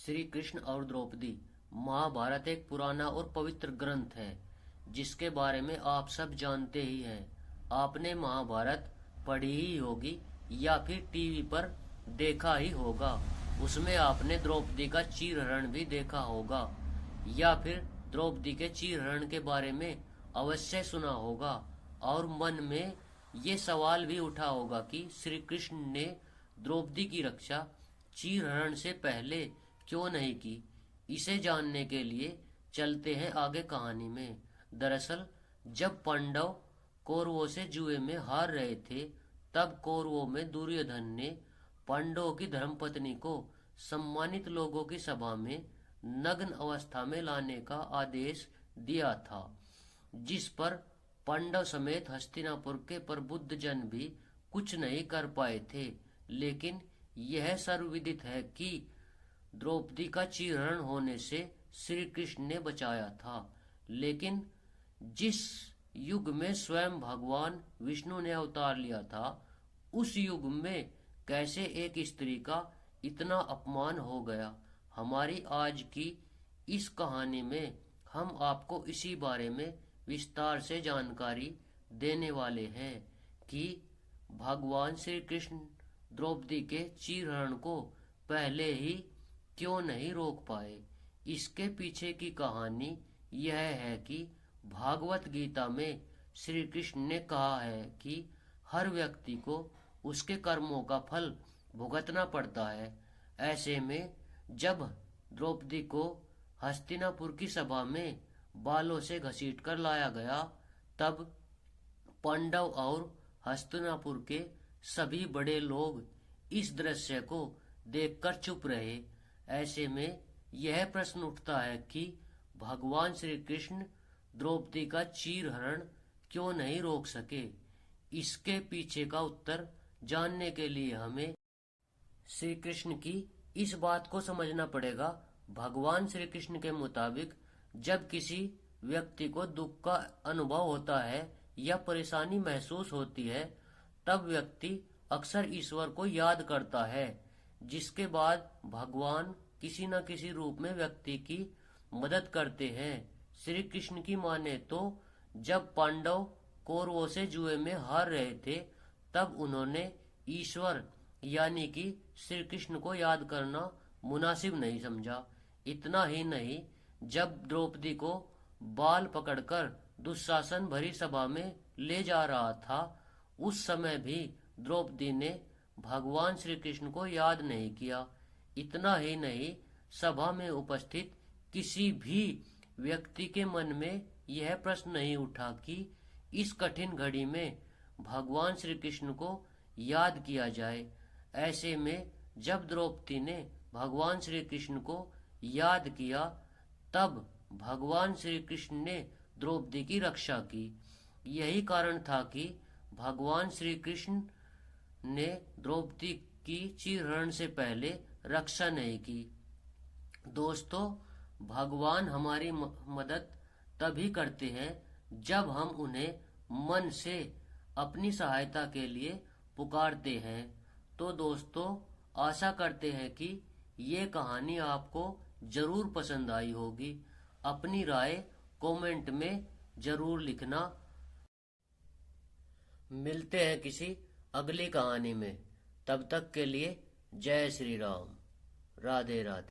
श्री कृष्ण और द्रौपदी। महाभारत एक पुराना और पवित्र ग्रंथ है जिसके बारे में आप सब जानते ही हैं। आपने महाभारत पढ़ी ही होगी या फिर टीवी पर देखा ही होगा। उसमें आपने द्रौपदी का चीरहरण भी देखा होगा या फिर द्रौपदी के चीरहरण के बारे में अवश्य सुना होगा और मन में ये सवाल भी उठा होगा कि श्री कृष्ण ने द्रौपदी की रक्षा चीरहरण से पहले क्यों नहीं की। इसे जानने के लिए चलते हैं आगे कहानी में। दरअसल जब पांडव कौरवों से जुए में हार रहे थे तब कौरवों में दुर्योधन ने पांडवों की धर्मपत्नी को सम्मानित लोगों की सभा में नग्न अवस्था में लाने का आदेश दिया था, जिस पर पांडव समेत हस्तिनापुर के प्रबुद्ध जन भी कुछ नहीं कर पाए थे। लेकिन यह सर्वविदित है कि द्रौपदी का चीरहरण होने से श्री कृष्ण ने बचाया था। लेकिन जिस युग में स्वयं भगवान विष्णु ने अवतार लिया था उस युग में कैसे एक स्त्री का इतना अपमान हो गया। हमारी आज की इस कहानी में हम आपको इसी बारे में विस्तार से जानकारी देने वाले हैं कि भगवान श्री कृष्ण द्रौपदी के चीरहरण को पहले ही क्यों नहीं रोक पाए। इसके पीछे की कहानी यह है कि भागवत गीता में श्री कृष्ण ने कहा है कि हर व्यक्ति को उसके कर्मों का फल भुगतना पड़ता है। ऐसे में जब द्रौपदी को हस्तिनापुर की सभा में बालों से घसीट कर लाया गया तब पांडव और हस्तिनापुर के सभी बड़े लोग इस दृश्य को देखकर चुप रहे। ऐसे में यह प्रश्न उठता है कि भगवान श्री कृष्ण द्रौपदी का चीरहरण क्यों नहीं रोक सके। इसके पीछे का उत्तर जानने के लिए हमें श्री कृष्ण की इस बात को समझना पड़ेगा। भगवान श्री कृष्ण के मुताबिक जब किसी व्यक्ति को दुख का अनुभव होता है या परेशानी महसूस होती है तब व्यक्ति अक्सर ईश्वर को याद करता है, जिसके बाद भगवान किसी न किसी रूप में व्यक्ति की मदद करते हैं। श्री कृष्ण की माने तो जब पांडव कौरवों से जुए में हार रहे थे तब उन्होंने ईश्वर यानी कि श्री कृष्ण को याद करना मुनासिब नहीं समझा। इतना ही नहीं, जब द्रौपदी को बाल पकड़कर दुशासन भरी सभा में ले जा रहा था उस समय भी द्रौपदी ने भगवान श्री कृष्ण को याद नहीं किया। इतना ही नहीं, सभा में उपस्थित किसी भी व्यक्ति के मन में यह प्रश्न नहीं उठा कि इस कठिन घड़ी में भगवान श्री कृष्ण को याद किया जाए। ऐसे में जब द्रौपदी ने भगवान श्री कृष्ण को याद किया तब भगवान श्री कृष्ण ने द्रौपदी की रक्षा की। यही कारण था कि भगवान श्री कृष्ण ने द्रौपदी की चीरहरण से पहले रक्षा नहीं की। दोस्तों, भगवान हमारी मदद तभी करते हैं जब हम उन्हें मन से अपनी सहायता के लिए पुकारते हैं। तो दोस्तों, आशा करते हैं कि ये कहानी आपको जरूर पसंद आई होगी। अपनी राय कमेंट में जरूर लिखना। मिलते हैं किसी अगली कहानी में। तब तक के लिए जय श्री राम। राधे राधे।